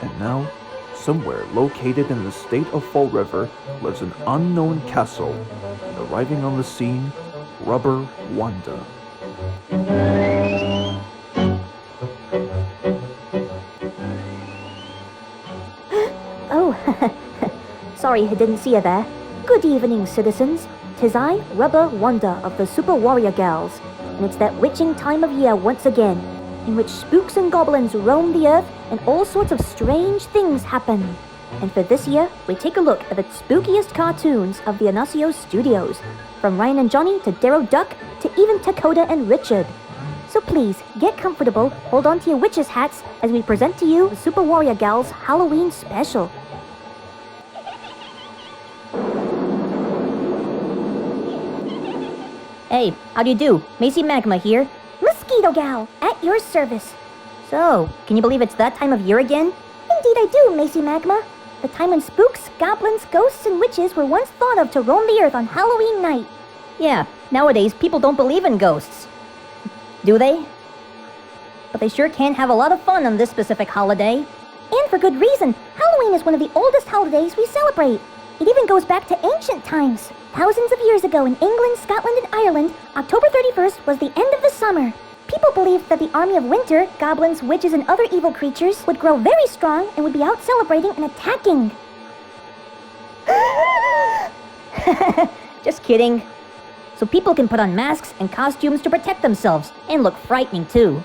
And now, somewhere located in the state of Fall River lives an unknown castle, and arriving on the scene, Rubber Wanda. Oh, sorry I didn't see you there. Good evening, citizens. 'Tis I, Rubber Wanda of the Super Warrior Gals, and it's that witching time of year once again, in which spooks and goblins roam the earth and all sorts of strange things happen. And for this year, we take a look at the spookiest cartoons of the Inacio studios, from Ryan and Johnny to Darrow Duck to even Dakota and Richard. So please, get comfortable, hold on to your witches' hats as we present to you the Super Warrior Gals Halloween special. Hey, how do you do? Macy Magma here. Mosquito Gal, at your service. So, can you believe it's that time of year again? Indeed I do, Macy Magma. The time when spooks, goblins, ghosts, and witches were once thought of to roam the earth on Halloween night. Yeah, nowadays people don't believe in ghosts. Do they? But they sure can have a lot of fun on this specific holiday. And for good reason. Halloween is one of the oldest holidays we celebrate. It even goes back to ancient times. Thousands of years ago in England, Scotland, and Ireland, October 31st was the end of the summer. People believed that the army of winter, goblins, witches, and other evil creatures, would grow very strong and would be out celebrating and attacking. Just kidding. So people can put on masks and costumes to protect themselves and look frightening too.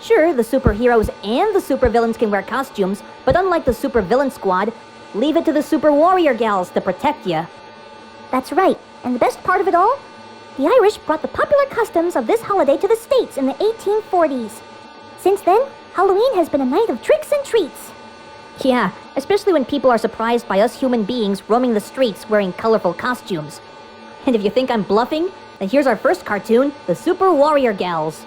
Sure, the superheroes and the supervillains can wear costumes, but unlike the supervillain squad, leave it to the Super Warrior Gals to protect ya. That's right, and the best part of it all? The Irish brought the popular customs of this holiday to the States in the 1840s. Since then, Halloween has been a night of tricks and treats. Yeah, especially when people are surprised by us human beings roaming the streets wearing colorful costumes. And if you think I'm bluffing, then here's our first cartoon, the Super Warrior Gals.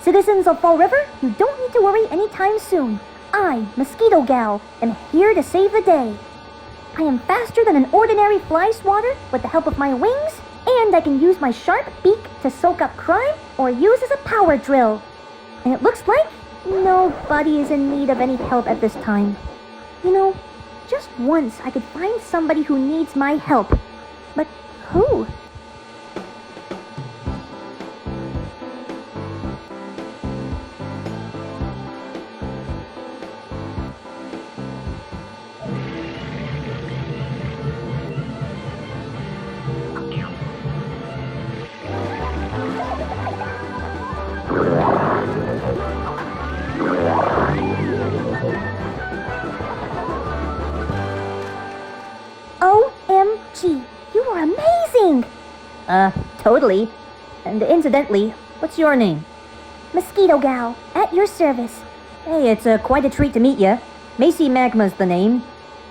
Citizens of Fall River, you don't need to worry anytime soon. I, Mosquito Gal, am here to save the day. I am faster than an ordinary fly swatter with the help of my wings, and I can use my sharp beak to soak up crime or use as a power drill. And it looks like nobody is in need of any help at this time. You know, just once I could find somebody who needs my help. But who? OMG, you are amazing! Totally. And incidentally, what's your name? Mosquito Gal, at your service. Hey, it's quite a treat to meet you. Macy Magma's the name.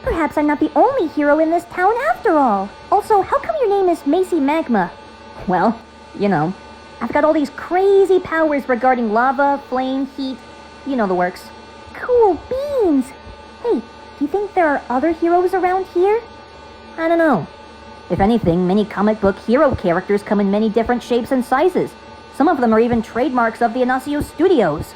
Perhaps I'm not the only hero in this town after all. Also, how come your name is Macy Magma? Well, you know, I've got all these crazy powers regarding lava, flame, heat, you know the works. Cool beans! Hey, do you think there are other heroes around here? I don't know. If anything, many comic book hero characters come in many different shapes and sizes. Some of them are even trademarks of the Inacio studios.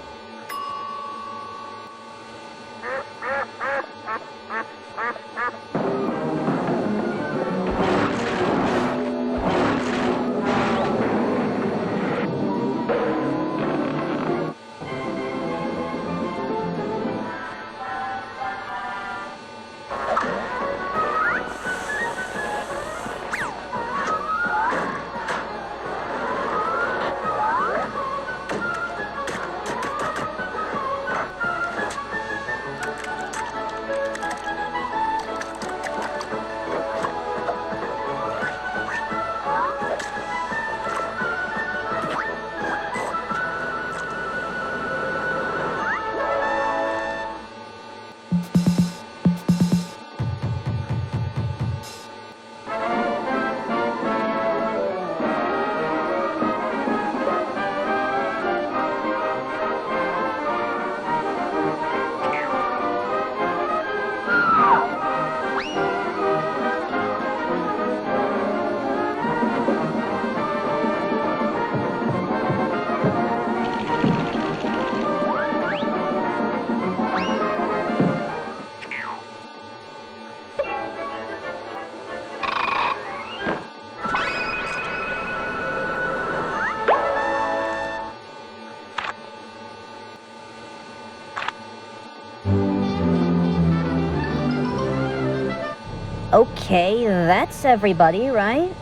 Okay, that's everybody, right?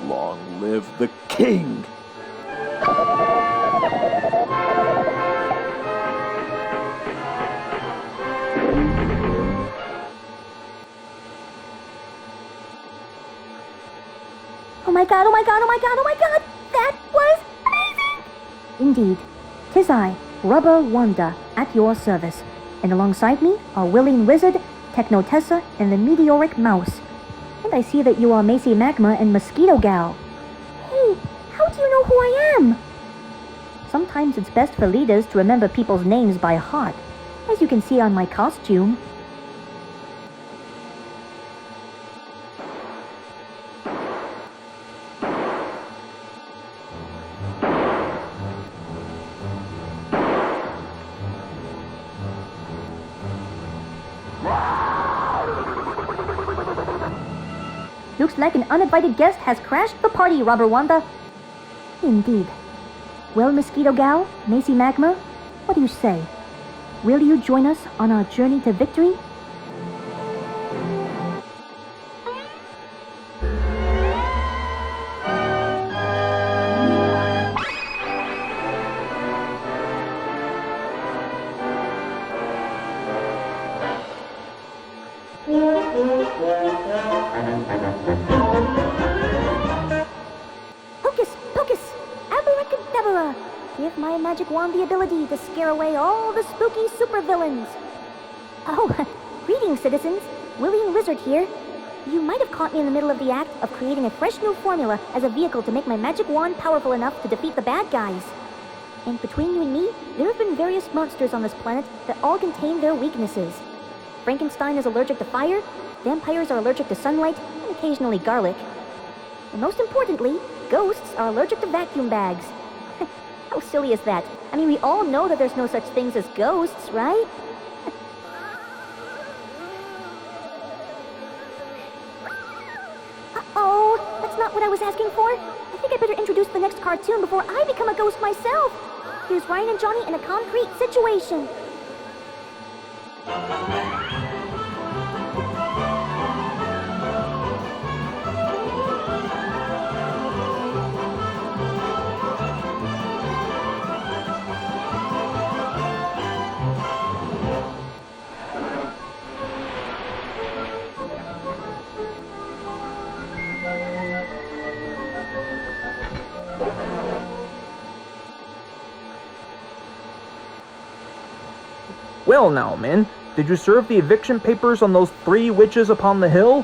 Long live the king! Oh my god, oh my god, oh my god, oh my god! That was amazing! Indeed. 'Tis I, Rubber Wanda, at your service. And alongside me are Willing Wizard, Technotessa, and the Meteoric Mouse. And I see that you are Macy Magma and Mosquito Gal. Hey, how do you know who I am? Sometimes it's best for leaders to remember people's names by heart, as you can see on my costume. Looks like an uninvited guest has crashed the party, Rubber Wanda. Indeed. Well, Mosquito Gal, Macy Magma, what do you say? Will you join us on our journey to victory? Hocus pocus! Abracadabra! Give my magic wand the ability to scare away all the spooky supervillains. Oh, greetings, citizens. William Wizard here. You might have caught me in the middle of the act of creating a fresh new formula as a vehicle to make my magic wand powerful enough to defeat the bad guys. And between you and me, there have been various monsters on this planet that all contain their weaknesses. Frankenstein is allergic to fire, vampires are allergic to sunlight, and occasionally garlic. And most importantly, ghosts are allergic to vacuum bags. How silly is that? I mean, we all know that there's no such things as ghosts, right? Uh-oh, that's not what I was asking for. I think I better introduce the next cartoon before I become a ghost myself. Here's Ryan and Johnny in a concrete situation. Well now, men, did you serve the eviction papers on those 3 witches upon the hill?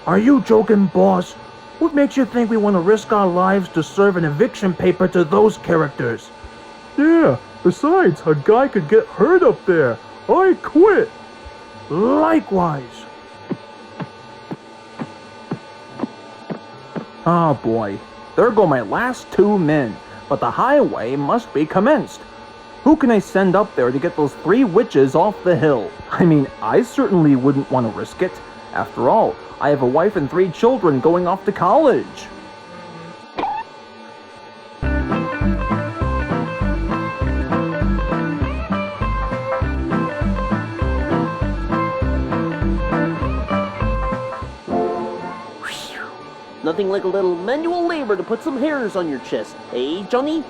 Are you joking, boss? What makes you think we want to risk our lives to serve an eviction paper to those characters? Yeah, besides, a guy could get hurt up there. I quit. Likewise. Oh boy, there go my last 2 men, but the highway must be commenced. Who can I send up there to get those 3 witches off the hill? I mean, I certainly wouldn't want to risk it. After all, I have a wife and 3 children going off to college. Nothing like a little manual labor to put some hairs on your chest, eh, Johnny?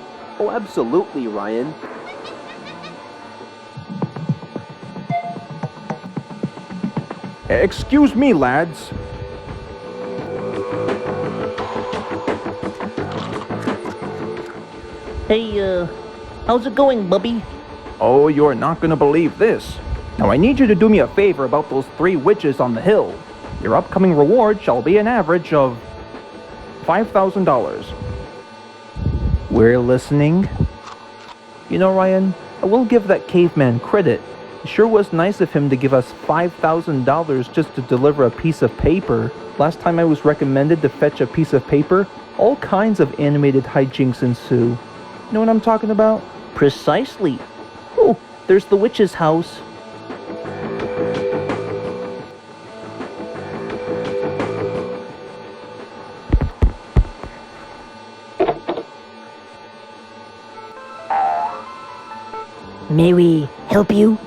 Oh, absolutely, Ryan. Excuse me, lads. Hey, how's it going, Bubby? Oh, you're not gonna believe this. Now I need you to do me a favor about those 3 witches on the hill. Your upcoming reward shall be an average of $5,000. We're listening. You know, Ryan, I will give that caveman credit. It sure was nice of him to give us $5,000 just to deliver a piece of paper. Last time I was recommended to fetch a piece of paper, all kinds of animated hijinks ensue. You know what I'm talking about? Precisely. Oh, there's the witch's house. May we help you?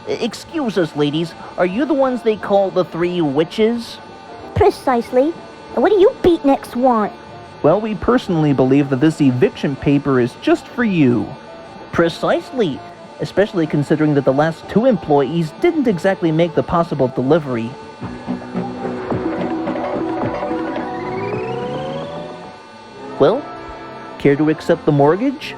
Excuse us, ladies. Are you the ones they call the 3 witches? Precisely. And what do you beatniks want? Well, we personally believe that this eviction paper is just for you. Precisely. Especially considering that the last 2 employees didn't exactly make the possible delivery. Well, care to accept the mortgage?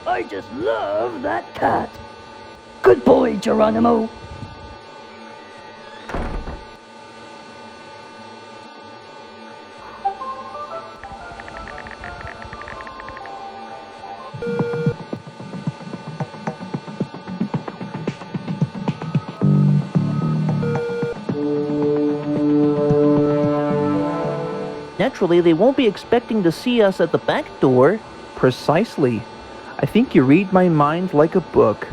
I just love that cat. Good boy, Geronimo. Naturally, they won't be expecting to see us at the back door. Precisely. I think you read my mind like a book.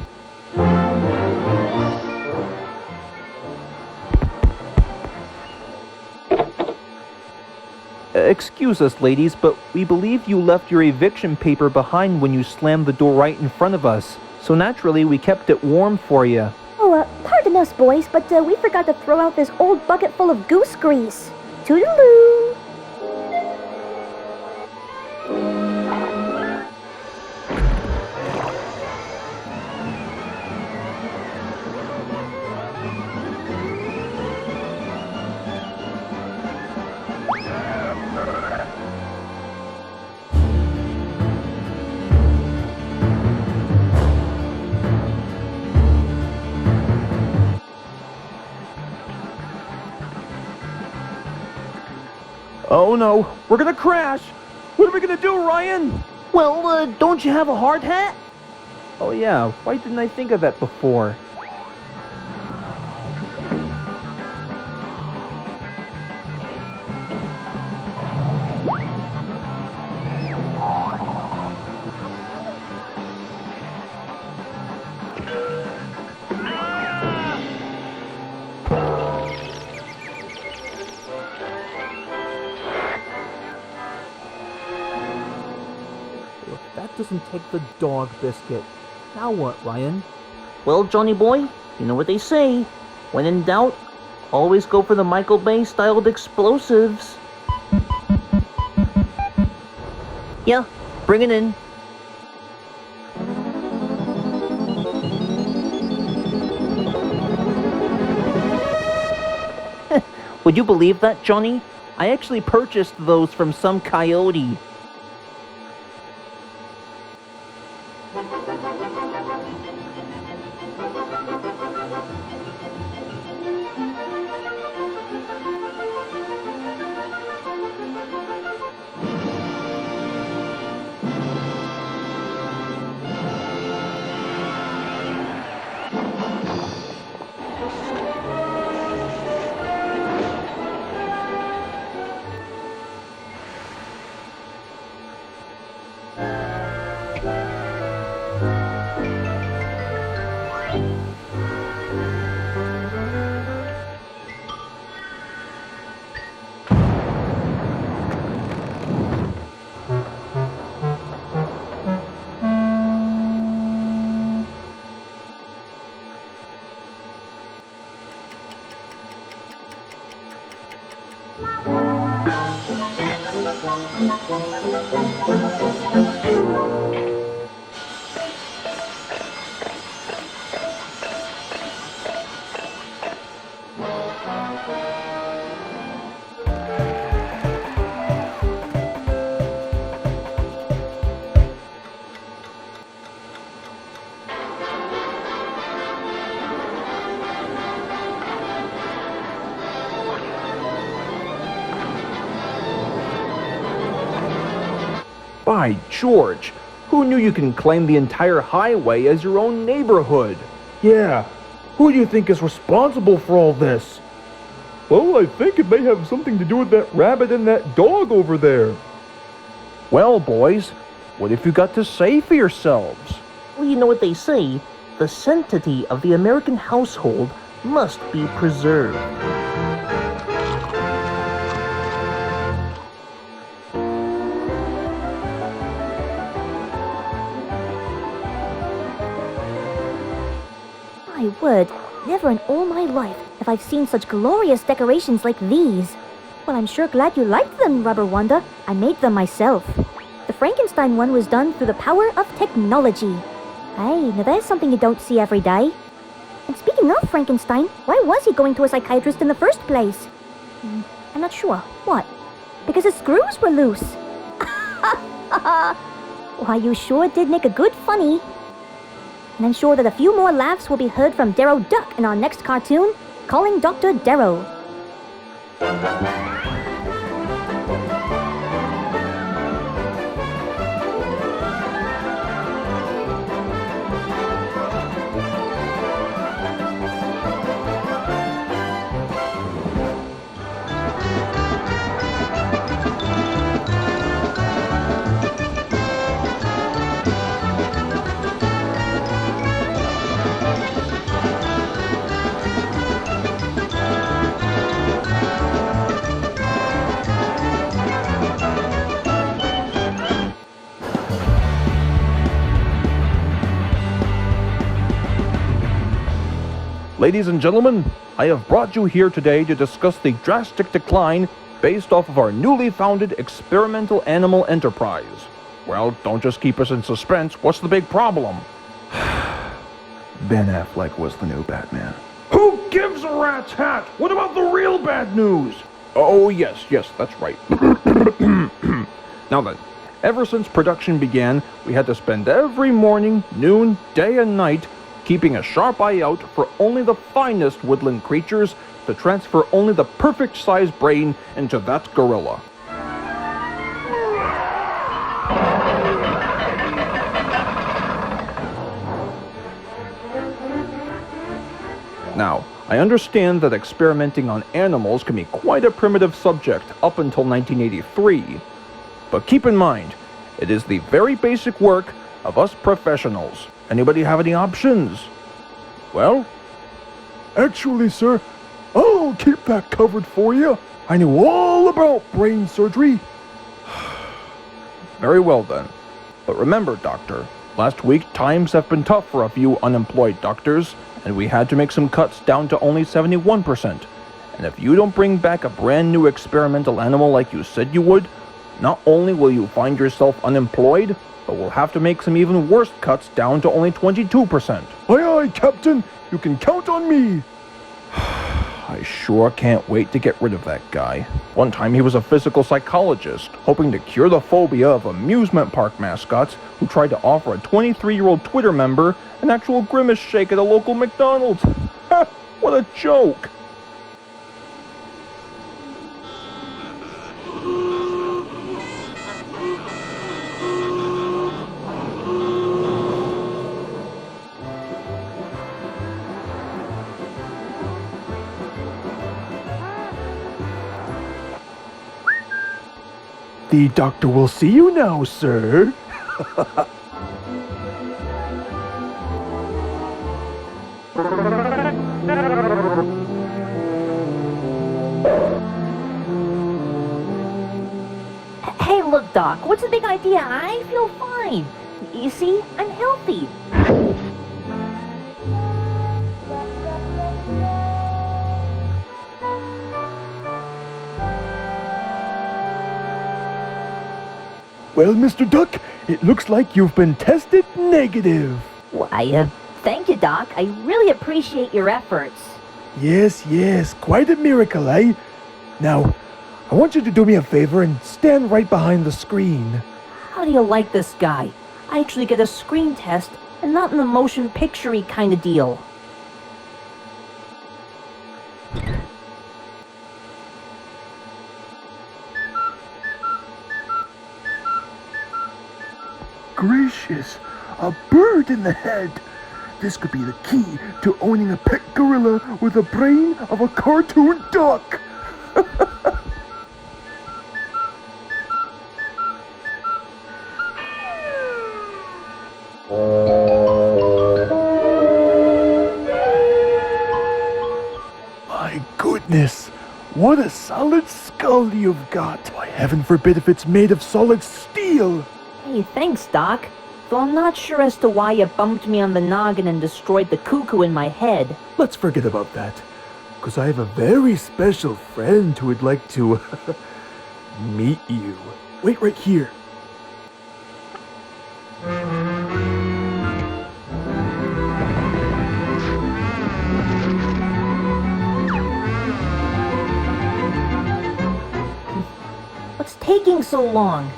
Excuse us, ladies, but we believe you left your eviction paper behind when you slammed the door right in front of us. So naturally, we kept it warm for you. Oh, pardon us, boys, but we forgot to throw out this old bucket full of goose grease. Toodaloo! Oh no, we're gonna crash! What are we gonna do, Ryan? Well, don't you have a hard hat? Oh yeah, why didn't I think of that before? If that doesn't take the dog biscuit, now what, Ryan? Well, Johnny boy, you know what they say. When in doubt, always go for the Michael Bay styled explosives. Yeah, bring it in. Would you believe that, Johnny? I actually purchased those from some coyote. By George, who knew you can claim the entire highway as your own neighborhood? Yeah, who do you think is responsible for all this? Well, I think it may have something to do with that rabbit and that dog over there. Well, boys, what have you got to say for yourselves? Well, you know what they say. The sanctity of the American household must be preserved. My word, never in all my life have I seen such glorious decorations like these. Well, I'm sure glad you liked them, Rubber Wanda. I made them myself. The Frankenstein one was done through the power of technology. Hey, now there's something you don't see every day. And speaking of Frankenstein, why was he going to a psychiatrist in the first place? I'm not sure. What? Because his screws were loose. Why, you sure did make a good funny. And I'm sure that a few more laughs will be heard from Darrow Duck in our next cartoon, Calling Dr. Darrow. Ladies and gentlemen, I have brought you here today to discuss the drastic decline based off of our newly founded experimental animal enterprise. Well, don't just keep us in suspense. What's the big problem? Ben Affleck was the new Batman. Who gives a rat's hat? What about the real bad news? Oh, yes, that's right. Now then, ever since production began, we had to spend every morning, noon, day and night keeping a sharp eye out for only the finest woodland creatures to transfer only the perfect sized brain into that gorilla. Now, I understand that experimenting on animals can be quite a primitive subject up until 1983, but keep in mind, it is the very basic work of us professionals. Anybody have any options? Well? Actually, sir, I'll keep that covered for you. I knew all about brain surgery. Very well then. But remember, Doctor, last week times have been tough for a few unemployed doctors, and we had to make some cuts down to only 71%. And if you don't bring back a brand new experimental animal like you said you would, not only will you find yourself unemployed, but we'll have to make some even worse cuts down to only 22%. Aye, aye, Captain. You can count on me. I sure can't wait to get rid of that guy. One time he was a physical psychologist, hoping to cure the phobia of amusement park mascots who tried to offer a 23-year-old Twitter member an actual grimace shake at a local McDonald's. Ha! What a joke! The doctor will see you now, sir. Hey, look, Doc, what's the big idea? I feel fine. You see, I'm healthy. Well, Mr. Duck, it looks like you've been tested negative. Why, thank you, Doc. I really appreciate your efforts. Yes, quite a miracle, eh? Now, I want you to do me a favor and stand right behind the screen. How do you like this guy? I actually get a screen test and not in the motion picture-y kind of deal. Gracious, a bird in the head. This could be the key to owning a pet gorilla with the brain of a cartoon duck. My goodness, what a solid skull you've got. Why, heaven forbid if it's made of solid steel. Hey, thanks, Doc. Though I'm not sure as to why you bumped me on the noggin and destroyed the cuckoo in my head. Let's forget about that, because I have a very special friend who would like to meet you. Wait right here. What's taking so long?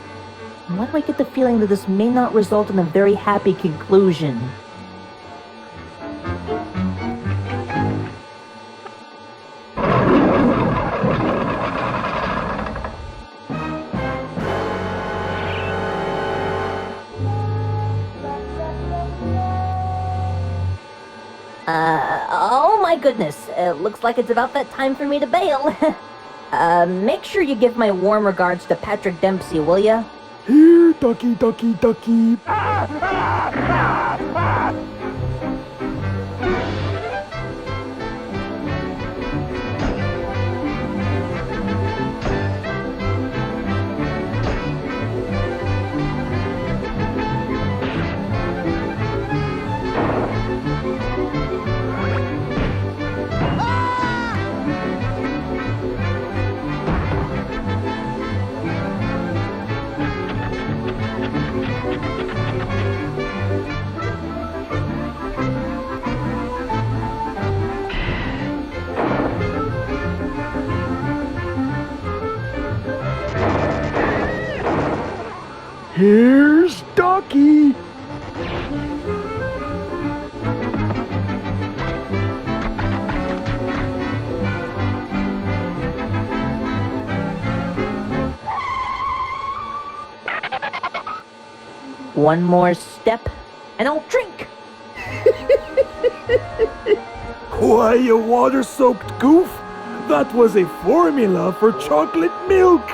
And why do I get the feeling that this may not result in a very happy conclusion? Oh my goodness. Looks like it's about that time for me to bail. Make sure you give my warm regards to Patrick Dempsey, will ya? Here, ducky, ducky, ducky. Here's Ducky. One more step, and I'll drink! Why, you water-soaked goof? That was a formula for chocolate milk.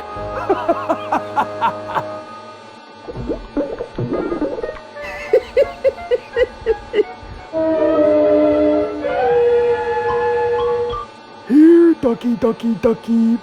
Here, ducky, ducky, ducky.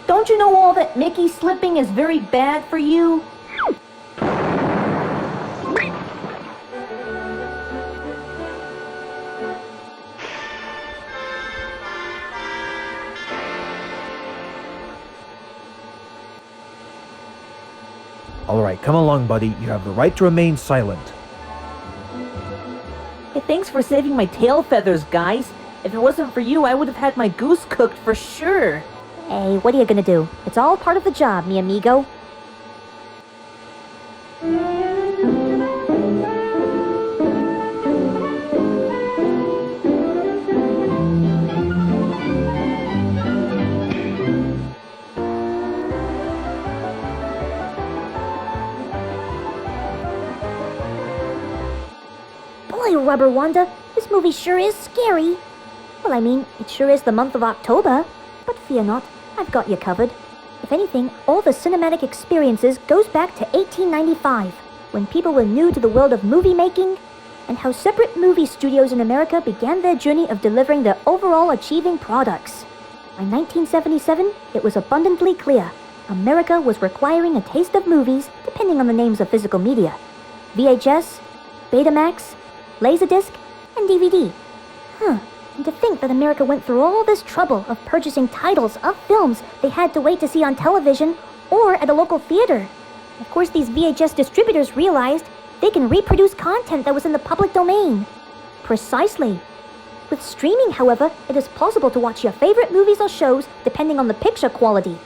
Don't you know all that Mickey slipping is very bad for you? All right, come along, buddy. You have the right to remain silent. Hey, thanks for saving my tail feathers, guys. If it wasn't for you, I would have had my goose cooked for sure. Hey, what are you gonna do? It's all part of the job, mi amigo. Rubber Wanda, this movie sure is scary. Well, I mean, it sure is the month of October. But fear not, I've got you covered. If anything, all the cinematic experiences goes back to 1895, when people were new to the world of movie making, and how separate movie studios in America began their journey of delivering their overall achieving products. By 1977, it was abundantly clear America was requiring a taste of movies depending on the names of physical media: VHS, Betamax, Laserdisc, and DVD. And to think that America went through all this trouble of purchasing titles of films they had to wait to see on television or at a local theater. Of course, these VHS distributors realized they can reproduce content that was in the public domain. Precisely. With streaming, however, it is possible to watch your favorite movies or shows depending on the picture quality.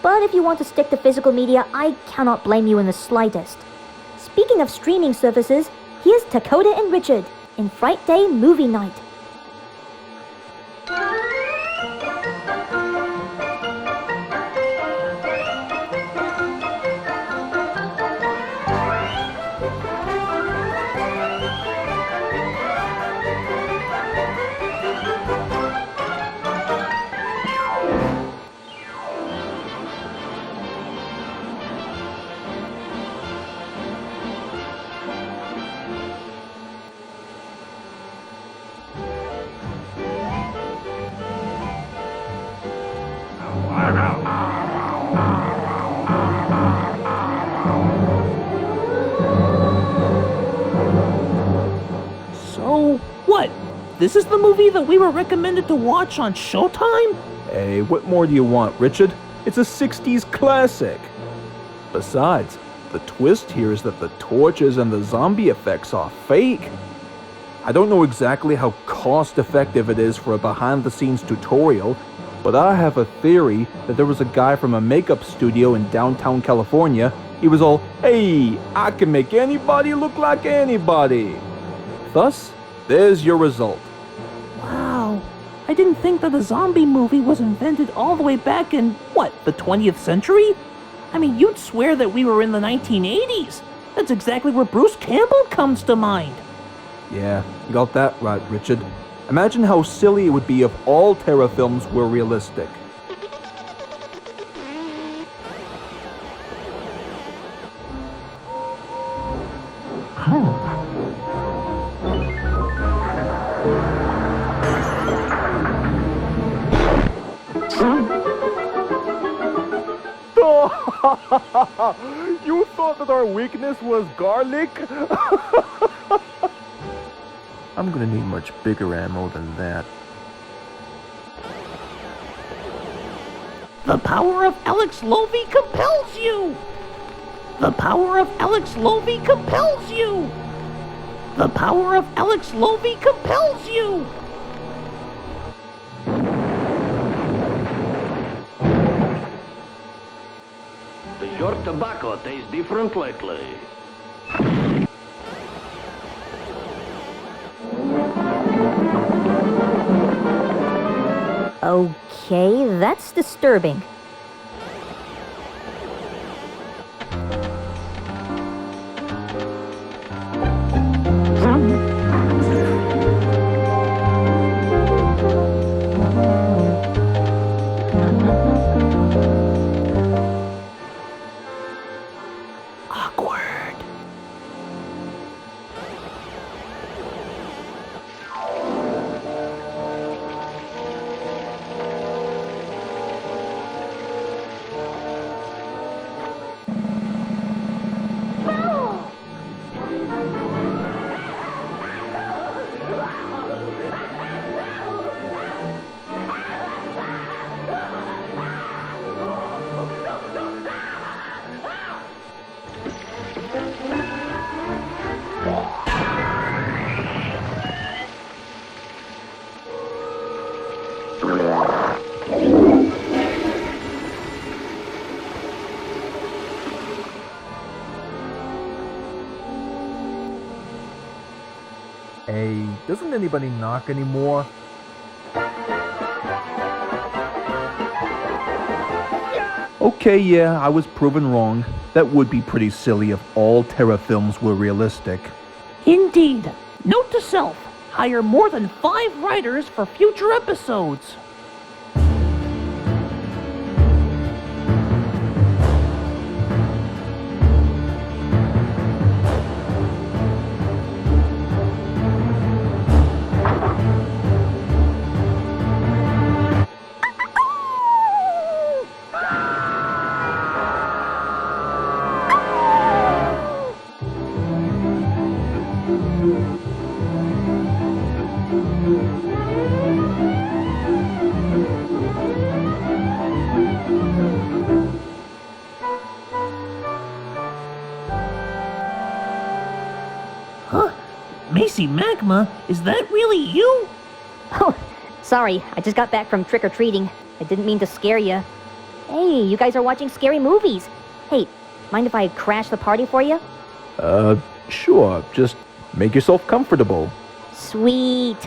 But if you want to stick to physical media, I cannot blame you in the slightest. Speaking of streaming services, here's Dakota and Richard in Fright Day Movie Night. So, what? This is the movie that we were recommended to watch on Showtime? Hey, what more do you want, Richard? It's a 60s classic. Besides, the twist here is that the torches and the zombie effects are fake. I don't know exactly how cost-effective it is for a behind-the-scenes tutorial, but I have a theory that there was a guy from a makeup studio in downtown California. He was all, "Hey, I can make anybody look like anybody." Thus, there's your result. Wow. I didn't think that a zombie movie was invented all the way back in, what, the 20th century? I mean, you'd swear that we were in the 1980s. That's exactly where Bruce Campbell comes to mind. Yeah, you got that right, Richard. Imagine how silly it would be if all terror films were realistic. You thought that our weakness was garlic? I'm gonna need much bigger ammo than that. The power of Alex Lovey compels you! The power of Alex Lovey compels you! The power of Alex Lovey compels you! Does your tobacco taste different lately? Okay, that's disturbing. Awkward. Hey, doesn't anybody knock anymore? Okay, yeah, I was proven wrong. That would be pretty silly if all terror films were realistic. Indeed. Note to self, hire more than 5 writers for future episodes. Macy Magma, is that really you? Oh, sorry, I just got back from trick-or-treating. I didn't mean to scare you. Hey, you guys are watching scary movies. Hey, mind if I crash the party for you? Sure. Just make yourself comfortable. Sweet.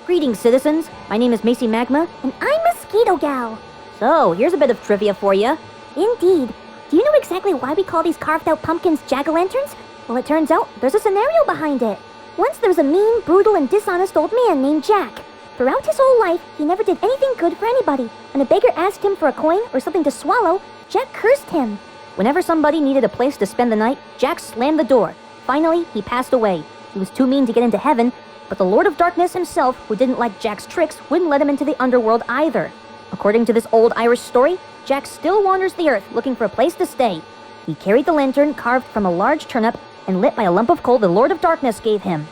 Greetings, citizens. My name is Macy Magma, and I'm Mosquito Gal. So, here's a bit of trivia for you. Indeed. Do you know exactly why we call these carved-out pumpkins jack-o'-lanterns? Well, it turns out there's a scenario behind it. Once there was a mean, brutal, and dishonest old man named Jack. Throughout his whole life, he never did anything good for anybody. When a beggar asked him for a coin or something to swallow, Jack cursed him. Whenever somebody needed a place to spend the night, Jack slammed the door. Finally, he passed away. He was too mean to get into heaven, but the Lord of Darkness himself, who didn't like Jack's tricks, wouldn't let him into the underworld either. According to this old Irish story, Jack still wanders the earth looking for a place to stay. He carried the lantern carved from a large turnip and lit by a lump of coal the Lord of Darkness gave him.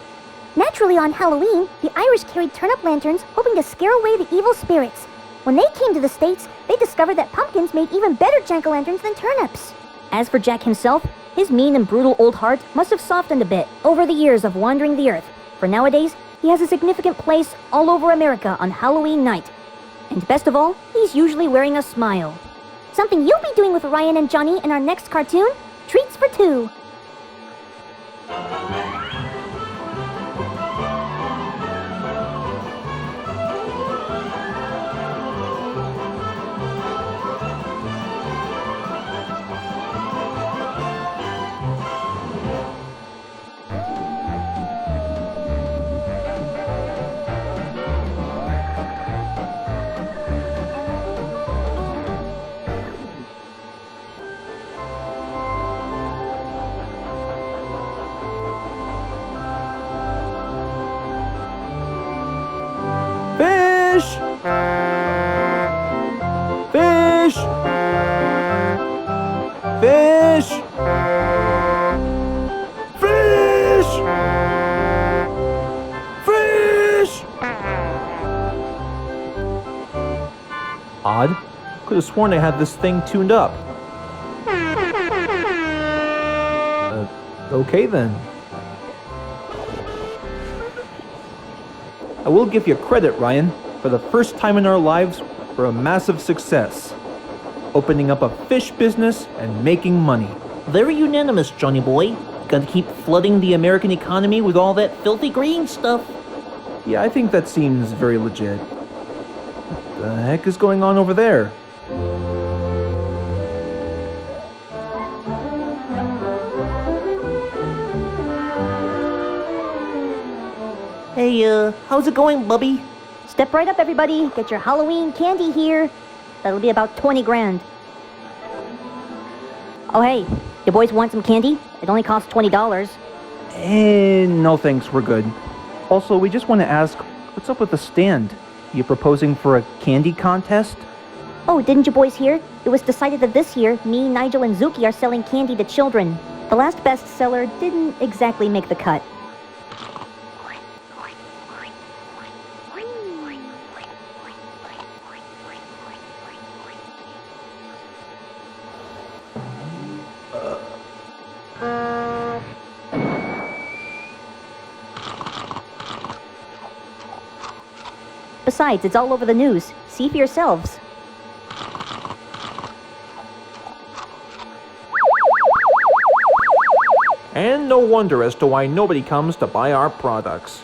Naturally, on Halloween, the Irish carried turnip lanterns hoping to scare away the evil spirits. When they came to the States, they discovered that pumpkins made even better jack-o'-lanterns than turnips. As for Jack himself, his mean and brutal old heart must have softened a bit over the years of wandering the earth. For nowadays, he has a significant place all over America on Halloween night. And best of all, he's usually wearing a smile. Something you'll be doing with Ryan and Johnny in our next cartoon, Treats for Two. Fish! Fish! Fish! Fish! Fish! Odd. Could have sworn I had this thing tuned up. Okay then. I will give you credit, Ryan. For the first time in our lives, we're a massive success. Opening up a fish business and making money. Very unanimous, Johnny boy. Gotta keep flooding the American economy with all that filthy green stuff. Yeah, I think that seems very legit. What the heck is going on over there? Hey, how's it going, Bubby? Step right up, everybody. Get your Halloween candy here. That'll be about 20 grand. Oh, hey, you boys want some candy? It only costs $20. No thanks, we're good. Also, we just want to ask, what's up with the stand? You proposing for a candy contest? Oh, didn't you boys hear? It was decided that this year, me, Nigel, and Zuki are selling candy to children. The last bestseller didn't exactly make the cut. Besides, it's all over the news. See for yourselves. And no wonder as to why nobody comes to buy our products.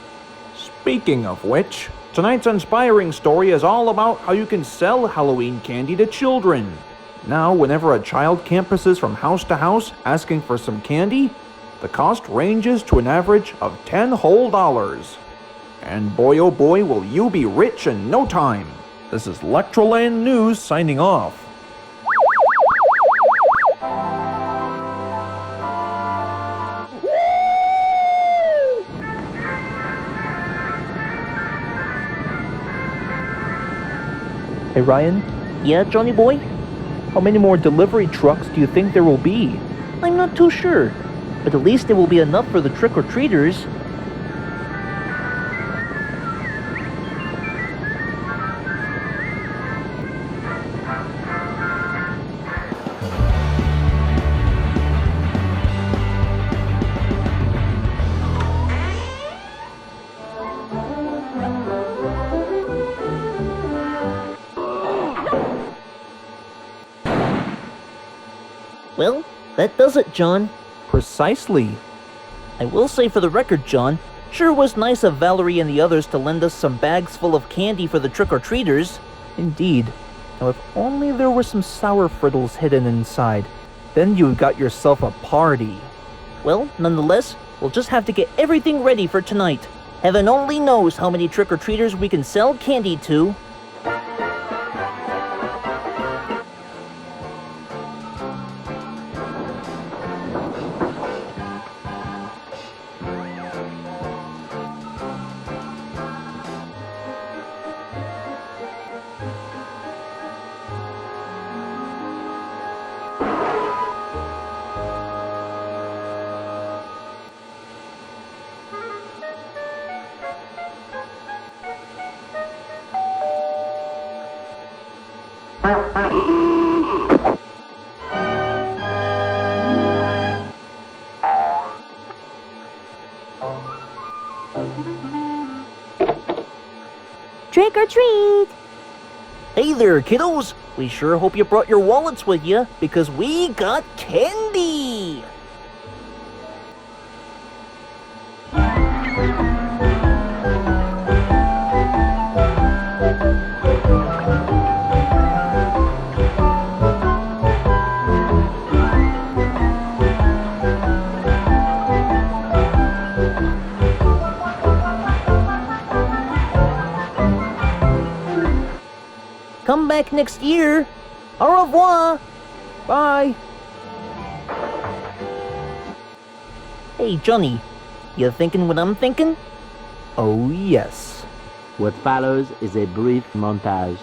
Speaking of which, tonight's inspiring story is all about how you can sell Halloween candy to children. Now, whenever a child campuses from house to house asking for some candy, the cost ranges to an average of $10 whole. And boy oh boy will you be rich in no time. This is Electroland News signing off. Hey Ryan, Yeah, Johnny boy? how many more delivery trucks do you think there will be? I'm not too sure, but at least there will be enough for the trick-or-treaters. Well, that does it, John. Precisely. I will say for the record, John, sure was nice of Valerie and the others to lend us some bags full of candy for the trick-or-treaters. Indeed. Now if only there were some sour frittles hidden inside, then you've got yourself a party. Well, nonetheless, we'll just have to get everything ready for tonight. Heaven only knows how many trick-or-treaters we can sell candy to. Trick or treat! Hey there, kiddos! We sure hope you brought your wallets with you, because we got candy! Come back next year. Au revoir. Bye! Hey, Johnny, you thinking what I'm thinking? Oh yes. What follows is a brief montage.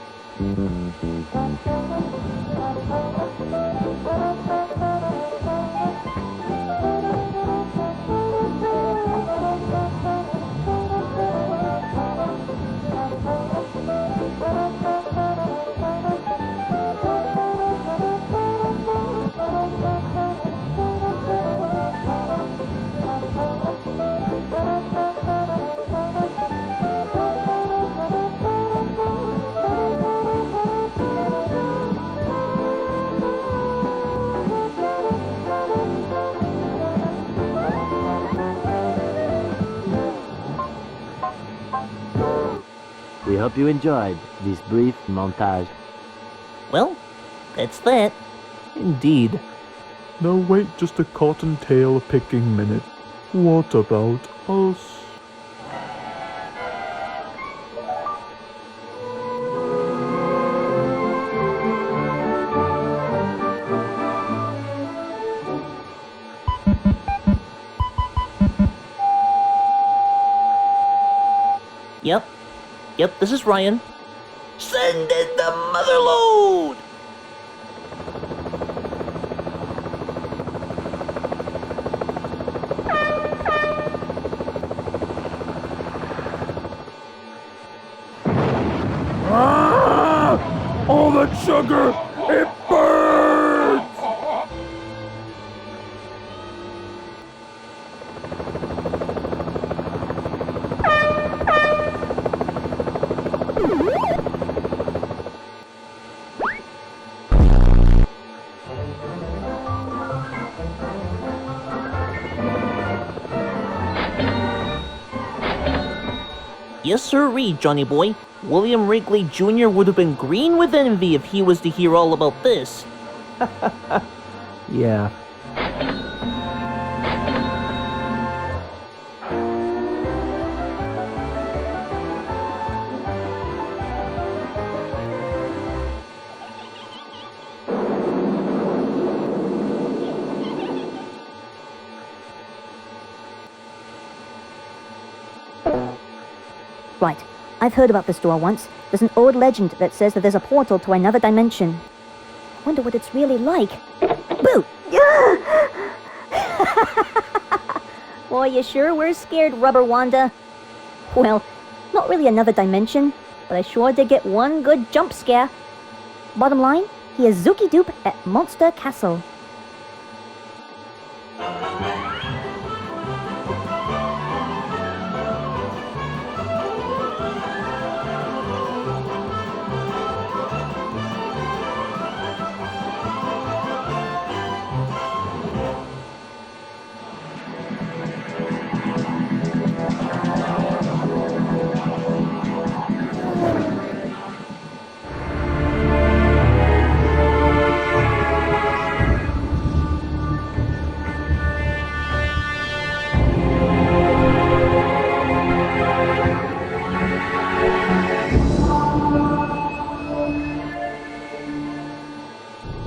We hope you enjoyed this brief montage. Well, that's that. Indeed. Now wait just a cottontail picking minute. What about us? Yep, this is Ryan. Send in the motherload! All that sugar! It burns! Yes, sirree, Johnny boy. William Wrigley Jr. would have been green with envy if he was to hear all about this. Yeah. Right. I've heard about this door once. There's an old legend that says that there's a portal to another dimension. Wonder what it's really like. Boo! Boy, you sure were scared, Rubber Wanda. Well, not really another dimension, but I sure did get one good jump scare. Bottom line, he is Zuki Dupe at Monster Castle.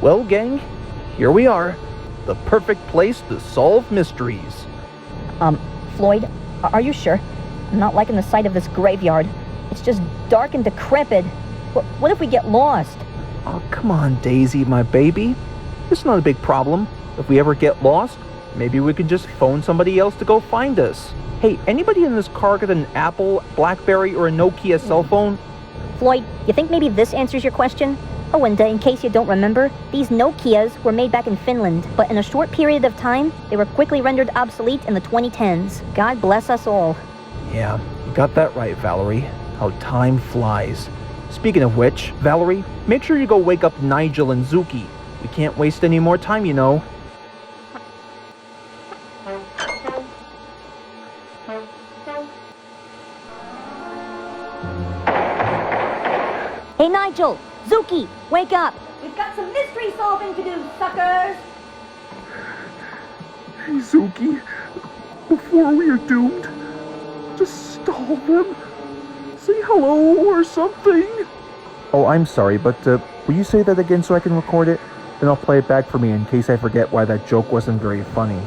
Well, gang, here we are. The perfect place to solve mysteries. Floyd, are you sure? I'm not liking the sight of this graveyard. It's just dark and decrepit. What if we get lost? Oh, come on, Daisy, my baby. It's not a big problem. If we ever get lost, maybe we can just phone somebody else to go find us. Hey, anybody in this car got an Apple, BlackBerry, or a Nokia cell phone? Floyd, you think maybe this answers your question? Oh, and in case you don't remember, these Nokias were made back in Finland, but in a short period of time, they were quickly rendered obsolete in the 2010s. God bless us all. Yeah, you got that right, Valerie. How time flies. Speaking of which, Valerie, make sure you go wake up Nigel and Zuki. We can't waste any more time, you know. Hey, Nigel! Zuki! Wake up! We've got some mystery solving to do, suckers! Hey, Zuki, before we are doomed, just stall them. Say hello or something. Oh, I'm sorry, but will you say that again so I can record it? Then I'll play it back for me in case I forget why that joke wasn't very funny.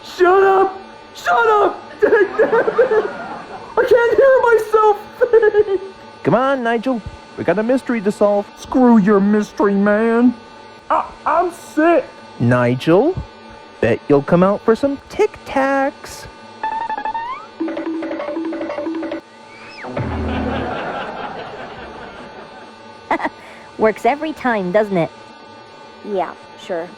Shut up! Shut up! Damn it! I can't hear myself think! Come on, Nigel. We got a mystery to solve. Screw your mystery, man. I'm sick! Nigel, bet you'll come out for some Tic Tacs. Works every time, doesn't it? Yeah, sure.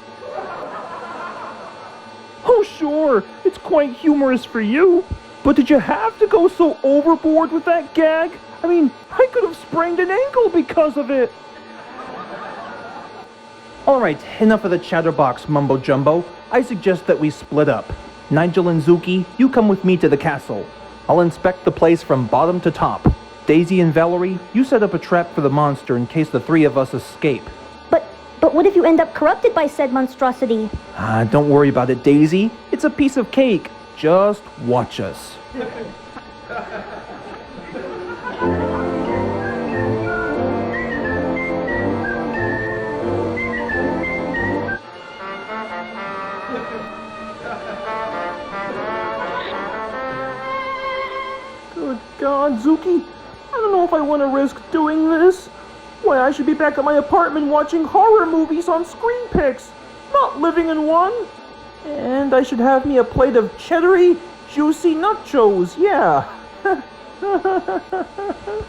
Oh, sure. It's quite humorous for you. But did you have to go so overboard with that gag? I mean, I could have sprained an ankle because of it. Alright, enough of the chatterbox mumbo-jumbo. I suggest that we split up. Nigel and Zuki, you come with me to the castle. I'll inspect the place from bottom to top. Daisy and Valerie, you set up a trap for the monster in case the three of us escape. But what if you end up corrupted by said monstrosity? Don't worry about it, Daisy. It's a piece of cake. Just watch us. Good God, Zuki. I don't know if I want to risk doing this. Why, I should be back at my apartment watching horror movies on Screen Picks, not living in one. And I should have me a plate of cheddary, juicy nachos, yeah.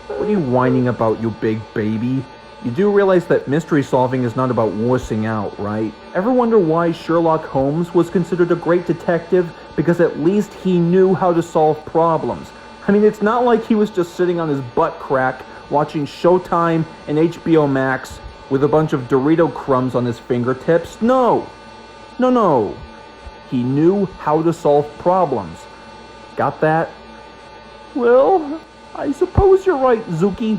What are you whining about, you big baby? You do realize that mystery solving is not about wussing out, right? Ever wonder why Sherlock Holmes was considered a great detective? Because at least he knew how to solve problems. I mean, it's not like he was just sitting on his butt crack watching Showtime and HBO Max with a bunch of Dorito crumbs on his fingertips. No. He knew how to solve problems. Got that? Well, I suppose you're right, Zuki.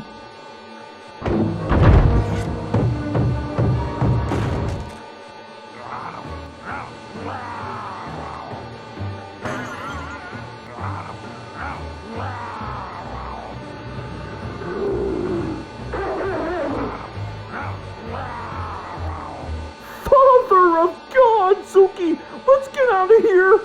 Father of God, Zuki! Let's get out of here!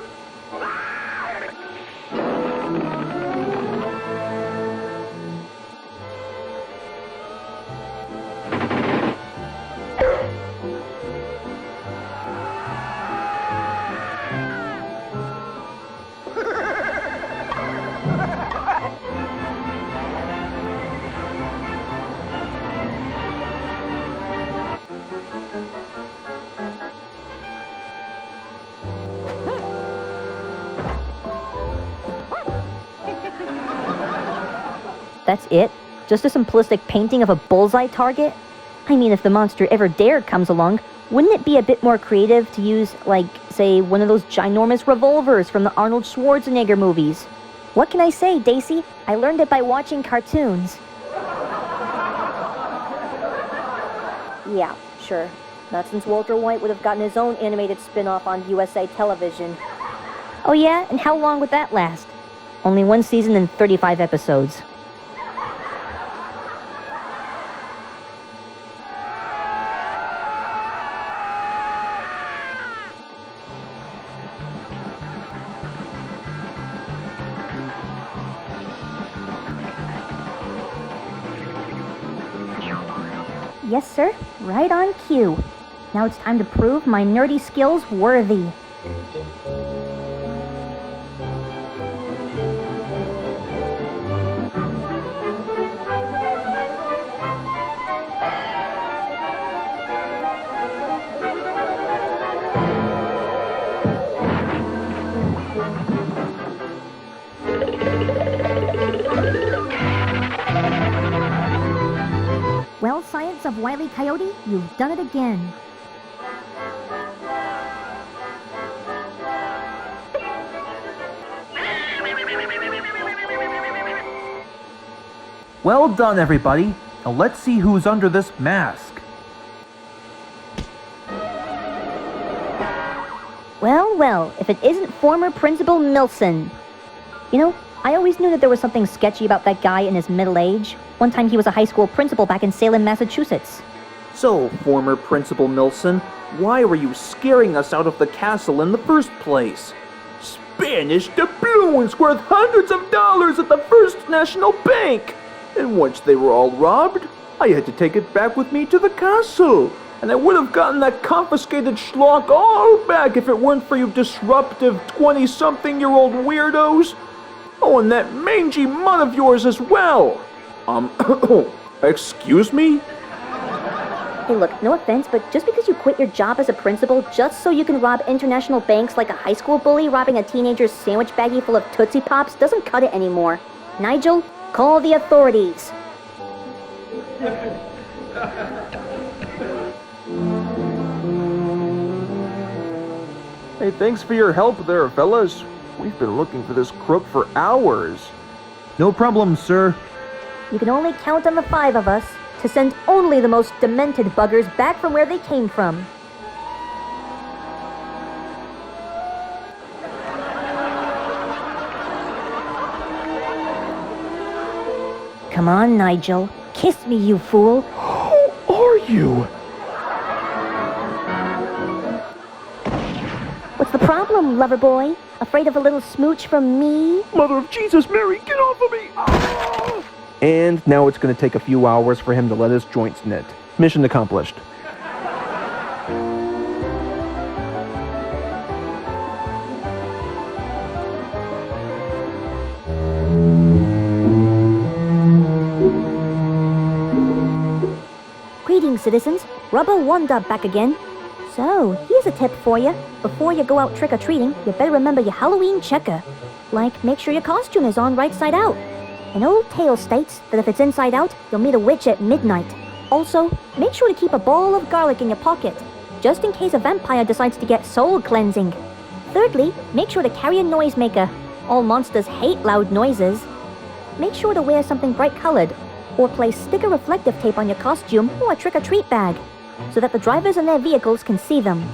That's it? Just a simplistic painting of a bullseye target? I mean, if the monster ever dare comes along, wouldn't it be a bit more creative to use, like, say, one of those ginormous revolvers from the Arnold Schwarzenegger movies? What can I say, Daisy? I learned it by watching cartoons. Yeah, sure. Not since Walter White would have gotten his own animated spin-off on USA television. Oh yeah? And how long would that last? Only one season and 35 episodes. Yes, sir. Right on cue. Now it's time to prove my nerdy skills worthy. Well, Science of Wile E. Coyote, you've done it again. Well done, everybody. Now let's see who's under this mask. Well, well, if it isn't former Principal Milson. You know, I always knew that there was something sketchy about that guy in his middle age. One time he was a high school principal back in Salem, Massachusetts. So, former Principal Milson, why were you scaring us out of the castle in the first place? Spanish doubloons worth hundreds of dollars at the First National Bank! And once they were all robbed, I had to take it back with me to the castle. And I would have gotten that confiscated schlock all back if it weren't for you disruptive 20-something-year-old weirdos. Oh, and that mangy mutt of yours as well. Excuse me? Hey look, no offense, but just because you quit your job as a principal just so you can rob international banks like a high school bully robbing a teenager's sandwich baggie full of Tootsie Pops doesn't cut it anymore. Nigel, call the authorities. Hey, thanks for your help there, fellas. We've been looking for this crook for hours. No problem, sir. You can only count on the 5 of us to send only the most demented buggers back from where they came from. Come on, Nigel. Kiss me, you fool. Who are you? What's the problem, lover boy? Afraid of a little smooch from me? Mother of Jesus, Mary, get off of me! Ah! And now it's going to take a few hours for him to let his joints knit. Mission accomplished. Greetings, citizens. Rubber Wanda back again. So, here's a tip for you. Before you go out trick-or-treating, you better remember your Halloween checker. Like, make sure your costume is on right side out. An old tale states that if it's inside out, you'll meet a witch at midnight. Also, make sure to keep a ball of garlic in your pocket, just in case a vampire decides to get soul cleansing. Thirdly, make sure to carry a noisemaker. All monsters hate loud noises. Make sure to wear something bright colored, or place sticker reflective tape on your costume or a trick-or-treat bag, so that the drivers and their vehicles can see them.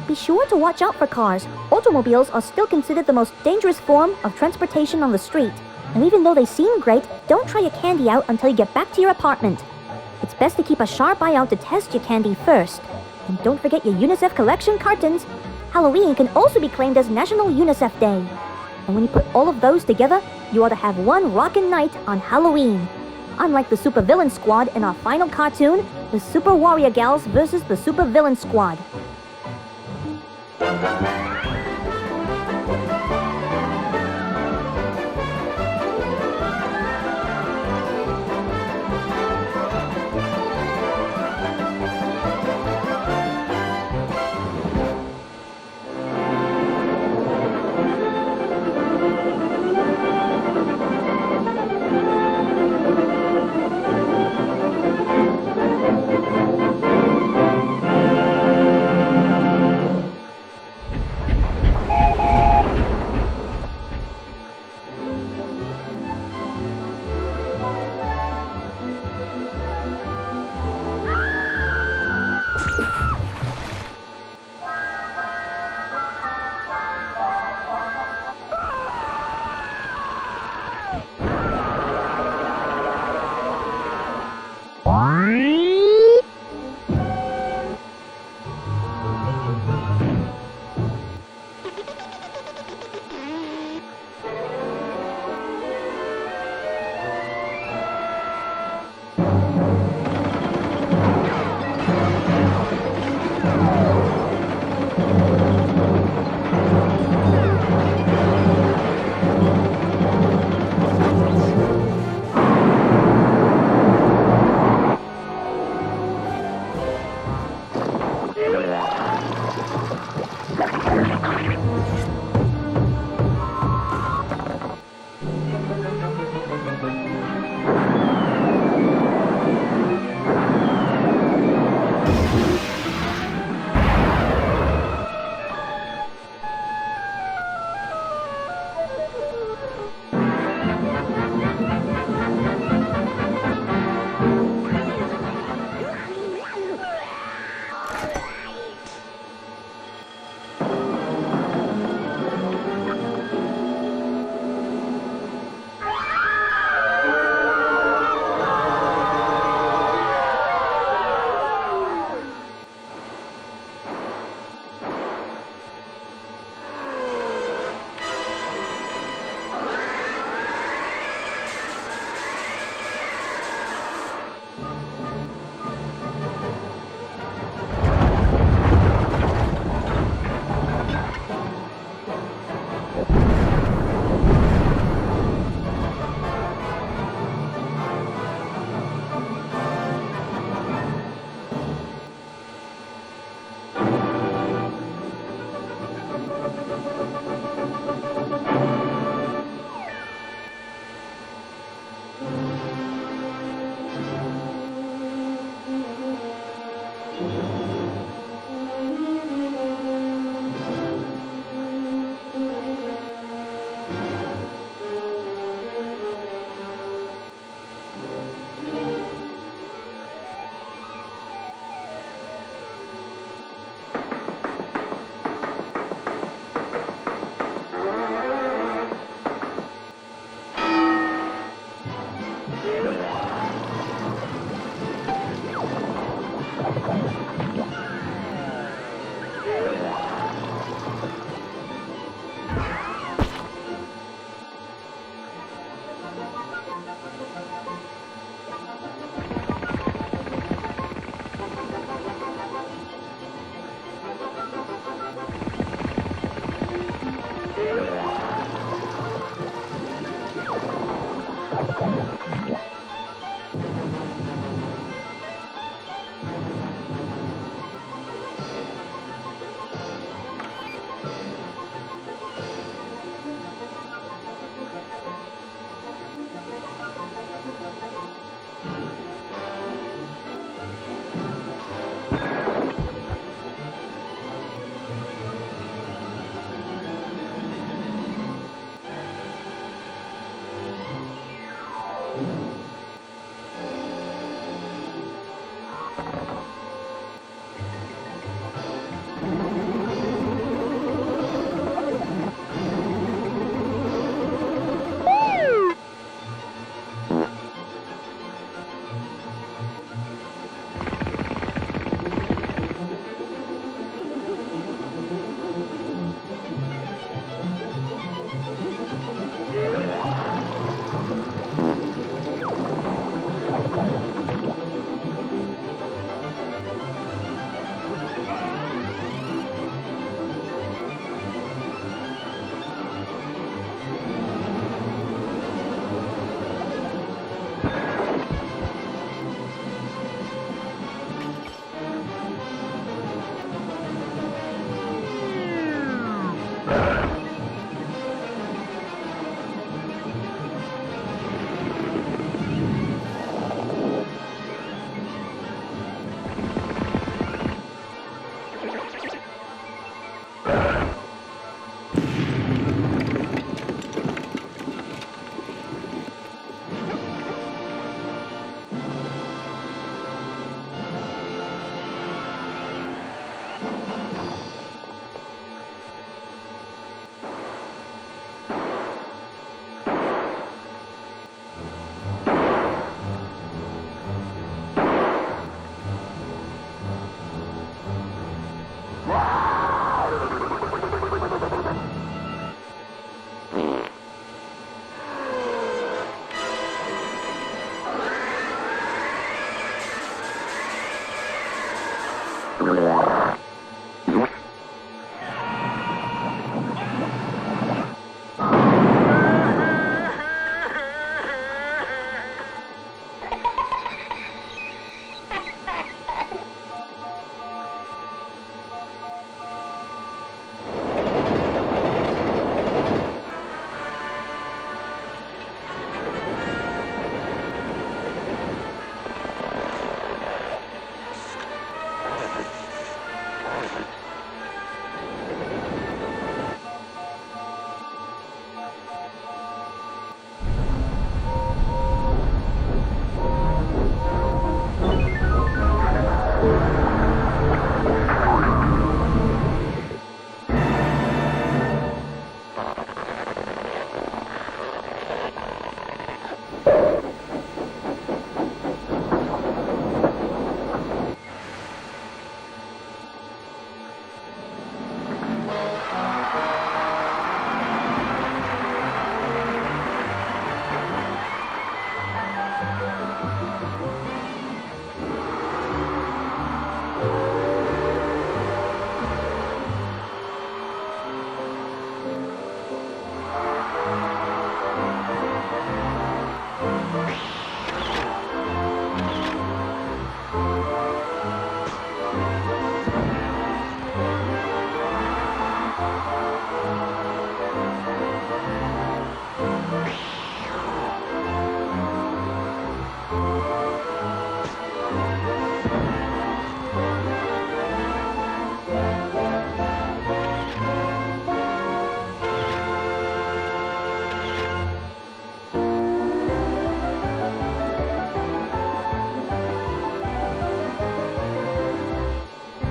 Be sure to watch out for cars. Automobiles are still considered the most dangerous form of transportation on the street. And even though they seem great, don't try your candy out until you get back to your apartment. It's best to keep a sharp eye out to test your candy first. And don't forget your UNICEF collection cartons. Halloween can also be claimed as National UNICEF Day. And when you put all of those together, you ought to have one rockin' night on Halloween. Unlike the Supervillain Squad in our final cartoon, the Super Warrior Gals versus the Supervillain Squad.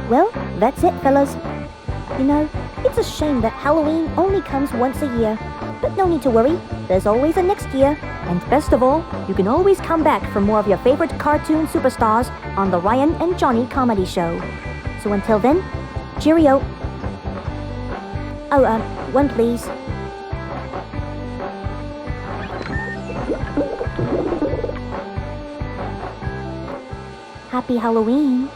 Well, that's it, fellas. You know, it's a shame that Halloween only comes once a year. But no need to worry, there's always a next year. And best of all, you can always come back for more of your favorite cartoon superstars on the Ryan and Johnny Comedy Show. So until then, cheerio. Oh, one please. Happy Halloween.